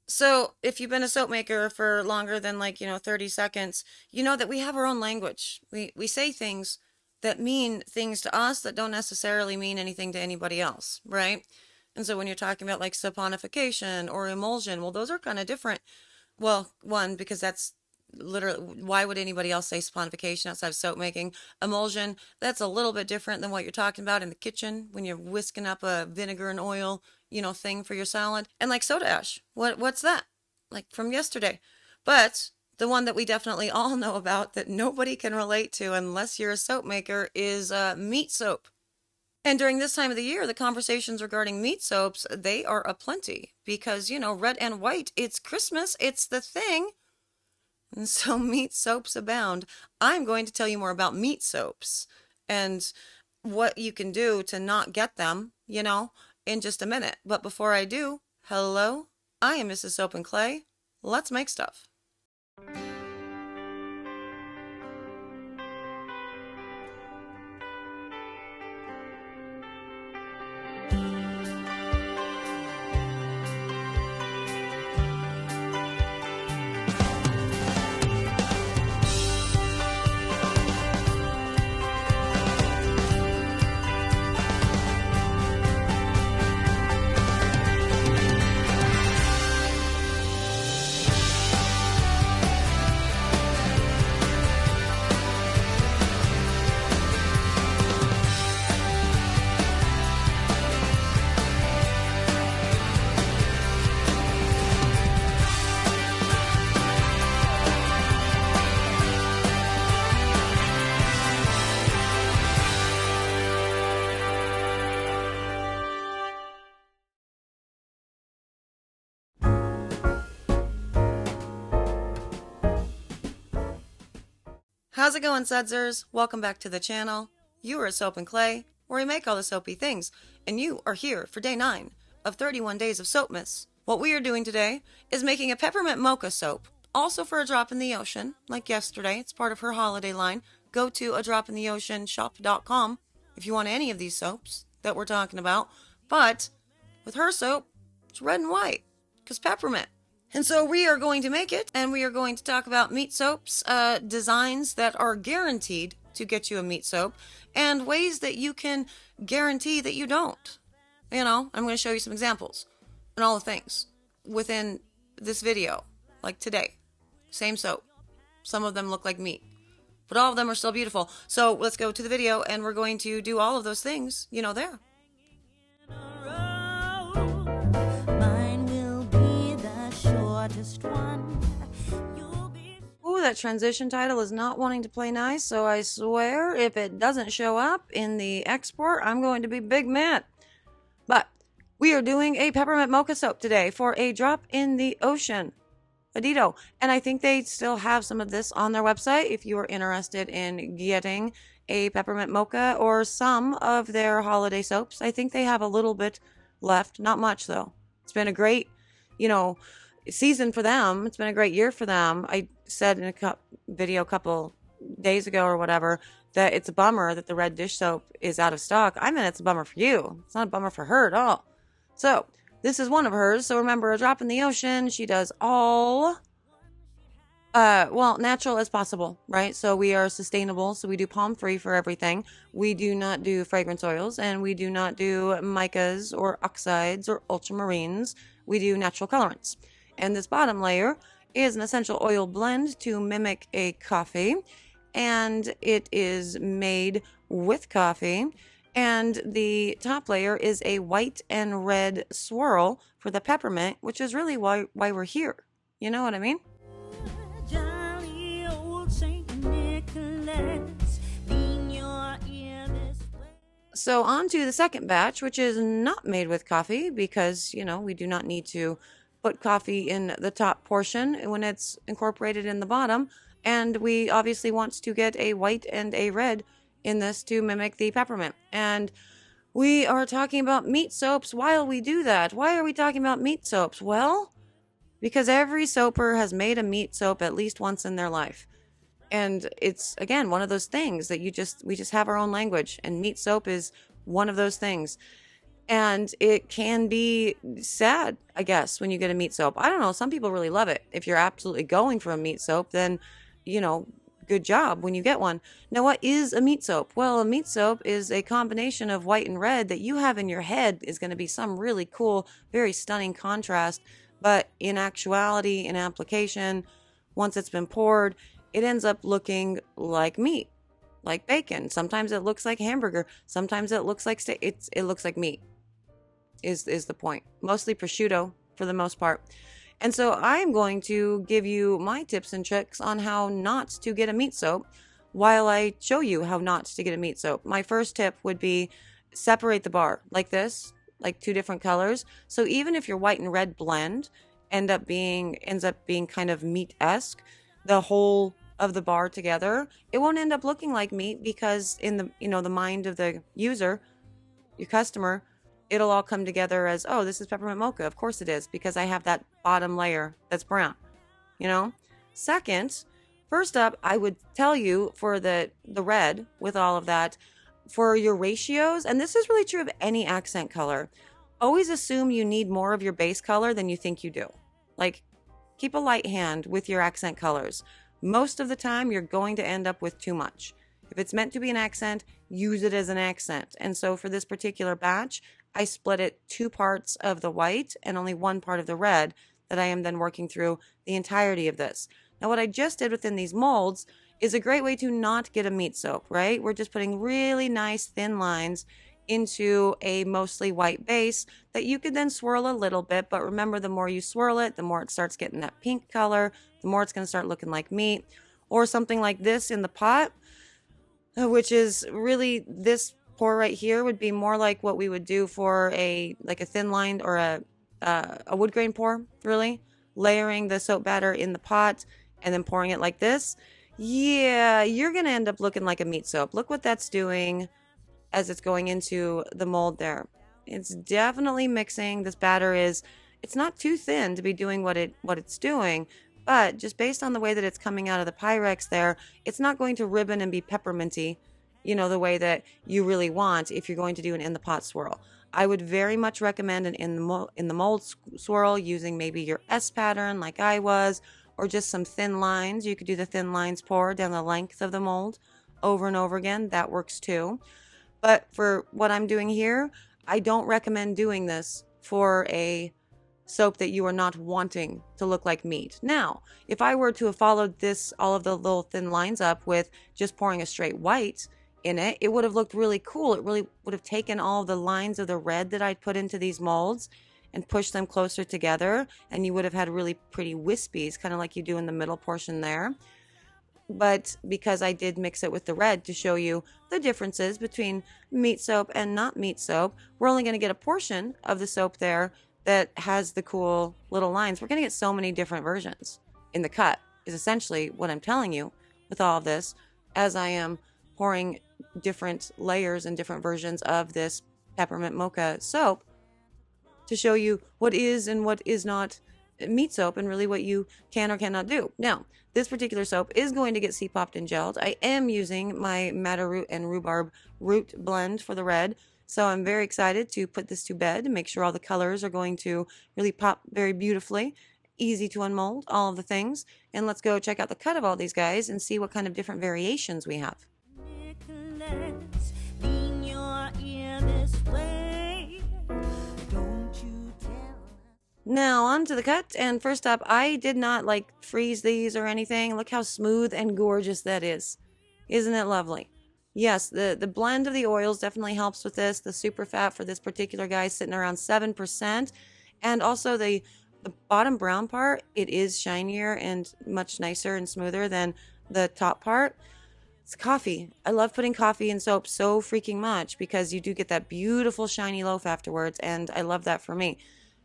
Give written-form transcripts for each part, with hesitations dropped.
So, if you've been a soap maker for longer than 30 seconds, you know that we have our own language. We say things that mean things to us that don't necessarily mean anything to anybody else, right? And so when you're talking about like saponification or emulsion, well, those are kind of different. Well, one, because that's literally, why would anybody else say saponification outside of soap making? Emulsion, that's a little bit different than what you're talking about in the kitchen when you're whisking up a vinegar and oil, thing for your salad. And like soda ash, what's that? Like from yesterday. But the one that we definitely all know about that nobody can relate to unless you're a soap maker is meat soap. And during this time of the year, the conversations regarding meat soaps, they are aplenty because, red and white, it's Christmas, it's the thing. And so meat soaps abound. I'm going to tell you more about meat soaps and what you can do to not get them, in just a minute. But before I do, hello, I am Mrs. Soap and Clay. Let's make stuff. How's it going, Sudsers? Welcome back to the channel. You are at Soap and Clay, where we make all the soapy things, and you are here for day 9 of 31 days of Soapmas. What we are doing today is making a peppermint mocha soap, also for a drop in the ocean, like yesterday. It's part of her holiday line. Go to adropintheoceanshop.com if you want any of these soaps that we're talking about. But with her soap, it's red and white, because peppermint. And so we are going to make it, and we are going to talk about meat soaps, designs that are guaranteed to get you a meat soap, and ways that you can guarantee that you don't. I'm going to show you some examples and all the things within this video, like today. Same soap. Some of them look like meat, but all of them are still beautiful. So let's go to the video, and we're going to do all of those things, there. Ooh, that transition title is not wanting to play nice, so I swear if it doesn't show up in the export, I'm going to be big mad. But we are doing a peppermint mocha soap today for a drop in the ocean. Adito. And I think they still have some of this on their website if you are interested in getting a peppermint mocha or some of their holiday soaps. I think they have a little bit left. Not much, though. It's been a great, season for them. It's been a great year for them. I said in a video a couple days ago or whatever that it's a bummer that the red dish soap is out of stock. I mean, it's a bummer for you. It's not a bummer for her at all. So this is one of hers. So remember, a drop in the ocean. She does all, natural as possible, right? So we are sustainable. So we do palm free for everything. We do not do fragrance oils, and we do not do micas or oxides or ultramarines. We do natural colorants. And this bottom layer is an essential oil blend to mimic a coffee, and it is made with coffee. And the top layer is a white and red swirl for the peppermint, which is really why we're here. You know what I mean? Jolly old Saint Nicholas, lean your ear this way. So on to the second batch, which is not made with coffee because, we do not need to put coffee in the top portion when it's incorporated in the bottom. And we obviously want to get a white and a red in this to mimic the peppermint. And we are talking about meat soaps while we do that. Why are we talking about meat soaps? Well, because every soaper has made a meat soap at least once in their life. And it's, again, one of those things that we just have our own language. And meat soap is one of those things. And it can be sad, I guess, when you get a meat soap. I don't know. Some people really love it. If you're absolutely going for a meat soap, then, you know, good job when you get one. Now, what is a meat soap? Well, a meat soap is a combination of white and red that you have in your head is going to be some really cool, very stunning contrast. But in actuality, in application, once it's been poured, it ends up looking like meat, like bacon. Sometimes it looks like hamburger. Sometimes it looks like steak. It looks like meat is the point. Mostly prosciutto for the most part. And so I'm going to give you my tips and tricks on how not to get a meat soap while I show you how not to get a meat soap. My first tip would be separate the bar like this, like two different colors. So even if your white and red blend ends up being kind of meat-esque, the whole of the bar together, it won't end up looking like meat because in the, the mind of the user, your customer, it'll all come together as, oh, this is peppermint mocha. Of course it is, because I have that bottom layer that's brown, Second, first up, I would tell you for the red with all of that, for your ratios, and this is really true of any accent color, always assume you need more of your base color than you think you do. Like, keep a light hand with your accent colors. Most of the time, you're going to end up with too much. If it's meant to be an accent, use it as an accent. And so for this particular batch, I split it 2 parts of the white and only 1 part of the red that I am then working through the entirety of this. Now, what I just did within these molds is a great way to not get a meat soap, right? We're just putting really nice thin lines into a mostly white base that you could then swirl a little bit. But remember, the more you swirl it, the more it starts getting that pink color, the more it's going to start looking like meat. Or something like this in the pot, which is really, this pour right here would be more like what we would do for a thin line or a wood grain pour, really. Layering the soap batter in the pot and then pouring it like this. Yeah, you're going to end up looking like a meat soap. Look what that's doing as it's going into the mold there. It's definitely mixing. This batter it's not too thin to be doing what it's doing, but just based on the way that it's coming out of the Pyrex there, it's not going to ribbon and be pepperminty, the way that you really want if you're going to do an in the pot swirl. I would very much recommend an in the mold swirl using maybe your S pattern like I was, or just some thin lines. You could do the thin lines pour down the length of the mold over and over again. That works too. But for what I'm doing here, I don't recommend doing this for a soap that you are not wanting to look like meat. Now, if I were to have followed all of the little thin lines up with just pouring a straight white in it, it would have looked really cool. It really would have taken all the lines of the red that I'd put into these molds and pushed them closer together, and you would have had really pretty wispies, kind of like you do in the middle portion there. But because I did mix it with the red to show you the differences between meat soap and not meat soap, we're only going to get a portion of the soap there that has the cool little lines. We're going to get so many different versions in the cut, is essentially what I'm telling you with all of this, as I am pouring different layers and different versions of this peppermint mocha soap to show you what is and what is not meat soap and really what you can or cannot do. Now, this particular soap is going to get C-popped and gelled. I am using my madder root and rhubarb root blend for the red, so I'm very excited to put this to bed and make sure all the colors are going to really pop very beautifully. Easy to unmold, all of the things. And let's go check out the cut of all these guys and see what kind of different variations we have. Now on to the cut, and first up, I did not freeze these or anything. Look how smooth and gorgeous that is. Isn't it lovely? Yes, the blend of the oils definitely helps with this. The super fat for this particular guy is sitting around 7%. And also the bottom brown part, it is shinier and much nicer and smoother than the top part. It's coffee. I love putting coffee in soap so freaking much because you do get that beautiful shiny loaf afterwards, and I love that for me.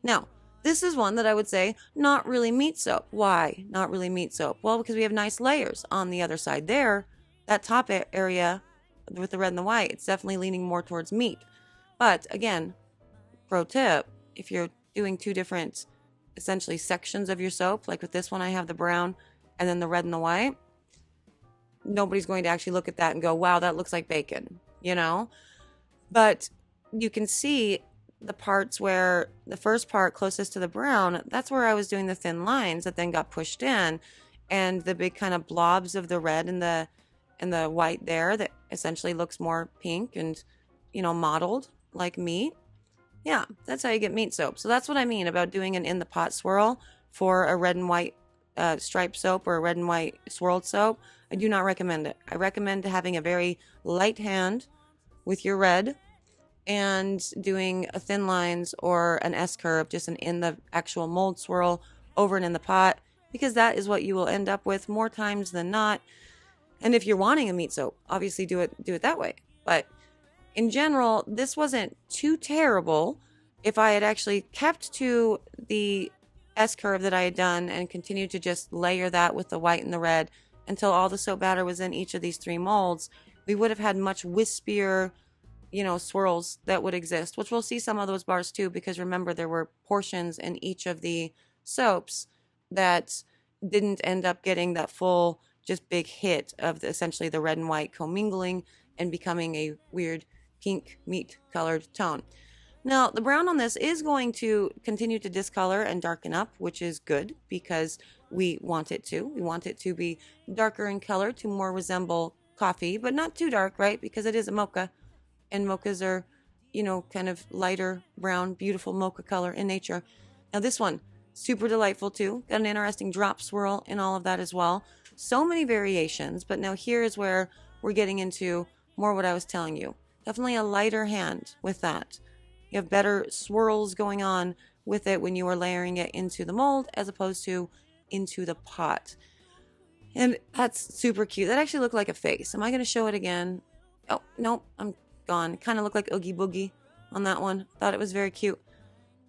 Now, this is one that I would say not really meat soap. Why not really meat soap? Well, because we have nice layers on the other side there. That top area with the red and the white, it's definitely leaning more towards meat. But again, pro tip, if you're doing 2 different essentially sections of your soap, like with this one I have the brown and then the red and the white, nobody's going to actually look at that and go, wow, that looks like bacon, But you can see the parts where the first part closest to the brown, that's where I was doing the thin lines that then got pushed in, and the big kind of blobs of the red and the white there that essentially looks more pink and, mottled like meat. Yeah, that's how you get meat soap. So that's what I mean about doing an in the pot swirl for a red and white striped soap or a red and white swirled soap. I do not recommend it. I recommend having a very light hand with your red and doing a thin lines or an S curve, just an in the actual mold swirl over and in the pot, because that is what you will end up with more times than not. And if you're wanting a meat soap, obviously do it that way. But in general, this wasn't too terrible if I had actually kept to the S curve that I had done and continued to just layer that with the white and the red until all the soap batter was in each of these three molds. We would have had much wispier, swirls that would exist, which we'll see some of those bars too, because remember, there were portions in each of the soaps that didn't end up getting that full, just big hit of essentially the red and white commingling and becoming a weird pink meat colored tone. Now, the brown on this is going to continue to discolor and darken up, which is good because we want it to. We want it to be darker in color to more resemble coffee, but not too dark, right? Because it is a mocha, and mochas are, kind of lighter brown, beautiful mocha color in nature. Now, this one, super delightful too. Got an interesting drop swirl in all of that as well. So many variations, but now here is where we're getting into more what I was telling you. Definitely a lighter hand with that. You have better swirls going on with it when you are layering it into the mold as opposed to into the pot. And that's super cute. That actually looked like a face. Am I going to show it again? Oh, nope, I'm gone. Kind of looked like Oogie Boogie on that one. Thought it was very cute.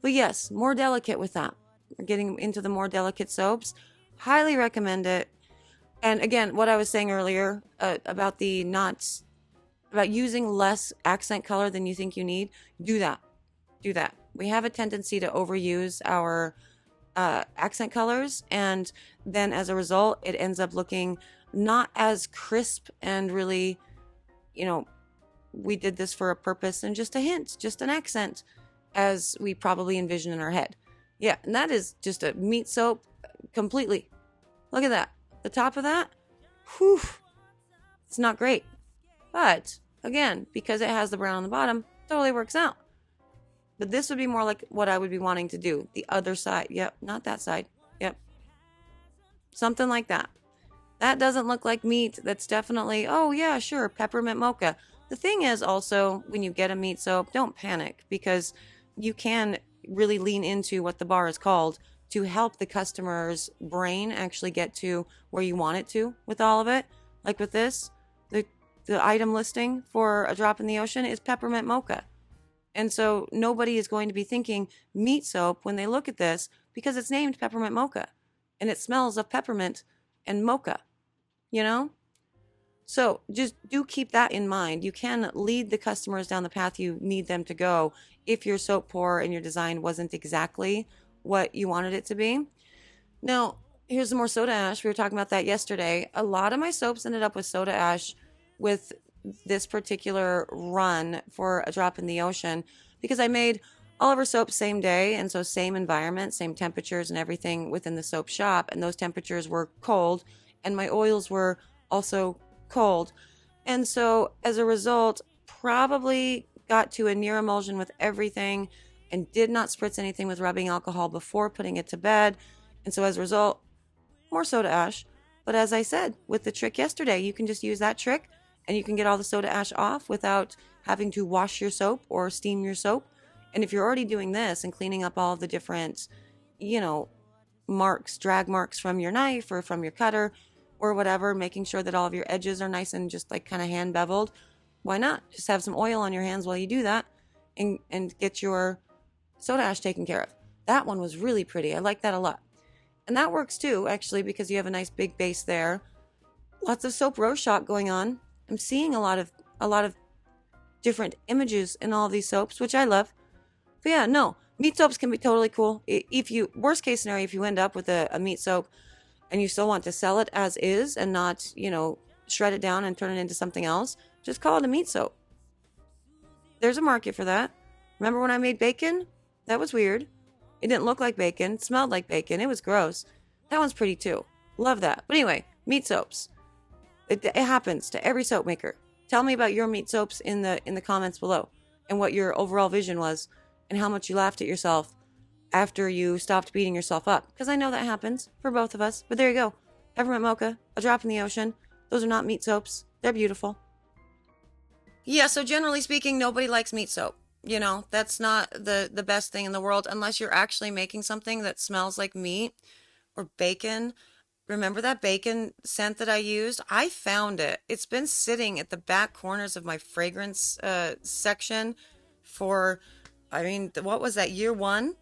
But yes, more delicate with that. We're getting into the more delicate soaps. Highly recommend it. And again, what I was saying earlier about the knots, about using less accent color than you think you need, do that. Do that. We have a tendency to overuse our accent colors, and then as a result, it ends up looking not as crisp and really, we did this for a purpose and just a hint, just an accent, as we probably envision in our head. Yeah, and that is just a meat soap completely. Look at that. The top of that, whew, it's not great. But again, because it has the brown on the bottom, totally works out. But this would be more like what I would be wanting to do. The other side. Yep, not that side. Yep. Something like that. That doesn't look like meat. That's definitely, oh yeah, sure, peppermint mocha. The thing is also, when you get a meat soap, don't panic, because you can really lean into what the bar is called to help the customer's brain actually get to where you want it to with all of it. Like with this, the item listing for a drop in the ocean is peppermint mocha. And so nobody is going to be thinking meat soap when they look at this, because it's named peppermint mocha and it smells of peppermint and mocha, So just do keep that in mind. You can lead the customers down the path you need them to go if your soap pour and your design wasn't exactly what you wanted it to be. Now, here's some more soda ash. We were talking about that yesterday. A lot of my soaps ended up with soda ash with this particular run for a drop in the ocean, because I made all of our soaps same day, and so same environment, same temperatures and everything within the soap shop, and those temperatures were cold, and my oils were also cold. And so as a result, probably got to a near emulsion with everything and did not spritz anything with rubbing alcohol before putting it to bed. And so as a result, more soda ash. But as I said, with the trick yesterday, you can just use that trick and you can get all the soda ash off without having to wash your soap or steam your soap. And if you're already doing this and cleaning up all of the different, marks, drag marks from your knife or from your cutter or whatever, making sure that all of your edges are nice and just like kind of hand beveled, why not just have some oil on your hands while you do that and get your soda ash taken care of. That one was really pretty. I like that a lot. And that works too, actually, because you have a nice big base there. Lots of soap rose shot going on. I'm seeing a lot of different images in all of these soaps, which I love. But yeah, no, meat soaps can be totally cool. If you, worst case scenario, if you end up with a meat soap and you still want to sell it as is and not, shred it down and turn it into something else, just call it a meat soap. There's a market for that. Remember when I made bacon? That was weird. It didn't look like bacon. It smelled like bacon. It was gross. That one's pretty too. Love that. But anyway, meat soaps. It happens to every soap maker. Tell me about your meat soaps in the comments below, and what your overall vision was, and how much you laughed at yourself after you stopped beating yourself up. Because I know that happens for both of us. But there you go. Peppermint mocha, a drop in the ocean. Those are not meat soaps. They're beautiful. Yeah, so generally speaking, nobody likes meat soap. You know, that's not the best thing in the world unless you're actually making something that smells like meat or bacon. Remember that bacon scent that I used? I found it. It's been sitting at the back corners of my fragrance section for, I mean, what was that, year one?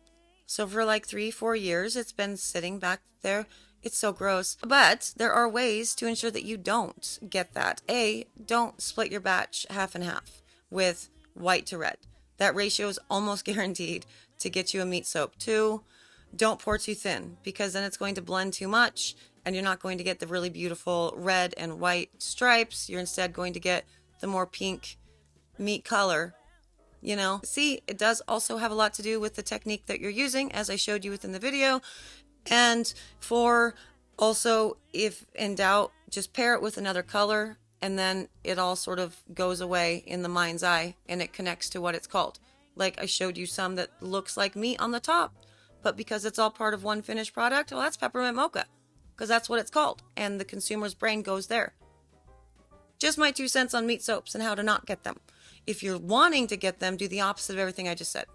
So for like 3, 4 years, it's been sitting back there. It's so gross. But there are ways to ensure that you don't get that. A, don't split your batch half and half with white to red. That ratio is almost guaranteed to get you a meat soap. 2, don't pour too thin, because then it's going to blend too much and you're not going to get the really beautiful red and white stripes. You're instead going to get the more pink meat color. You know, see, it does also have a lot to do with the technique that you're using, as I showed you within the video. And for also, if in doubt, just pair it with another color, and then it all sort of goes away in the mind's eye and it connects to what it's called. Like I showed you some that looks like meat on the top, but because it's all part of one finished product, well, that's peppermint mocha, because that's what it's called, and the consumer's brain goes there. Just my 2 cents on meat soaps and how to not get them. If you're wanting to get them, do the opposite of everything I just said,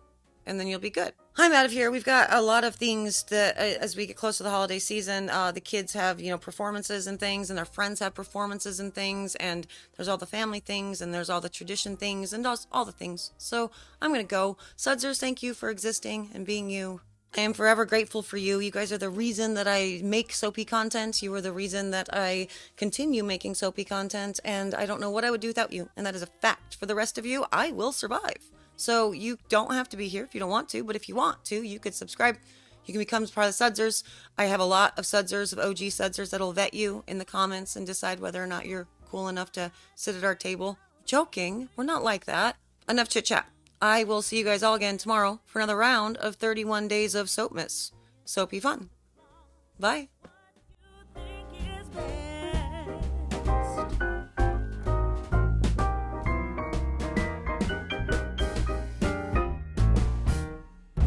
and then you'll be good. I'm out of here. We've got a lot of things that, as we get close to the holiday season, the kids have, you know, performances and things, and their friends have performances and things, and there's all the family things, and there's all the tradition things, and all the things. So I'm going to go. Sudsers, thank you for existing and being you. I am forever grateful for you. You guys are the reason that I make soapy content. You are the reason that I continue making soapy content, and I don't know what I would do without you, and that is a fact. For the rest of you, I will survive. So you don't have to be here if you don't want to, but if you want to, you could subscribe. You can become part of the Sudsers. I have a lot of Sudsers, of OG Sudsers, that'll vet you in the comments and decide whether or not you're cool enough to sit at our table. Joking, we're not like that. Enough chit chat. I will see you guys all again tomorrow for another round of 31 days of Soapmas. Soapy fun. Bye.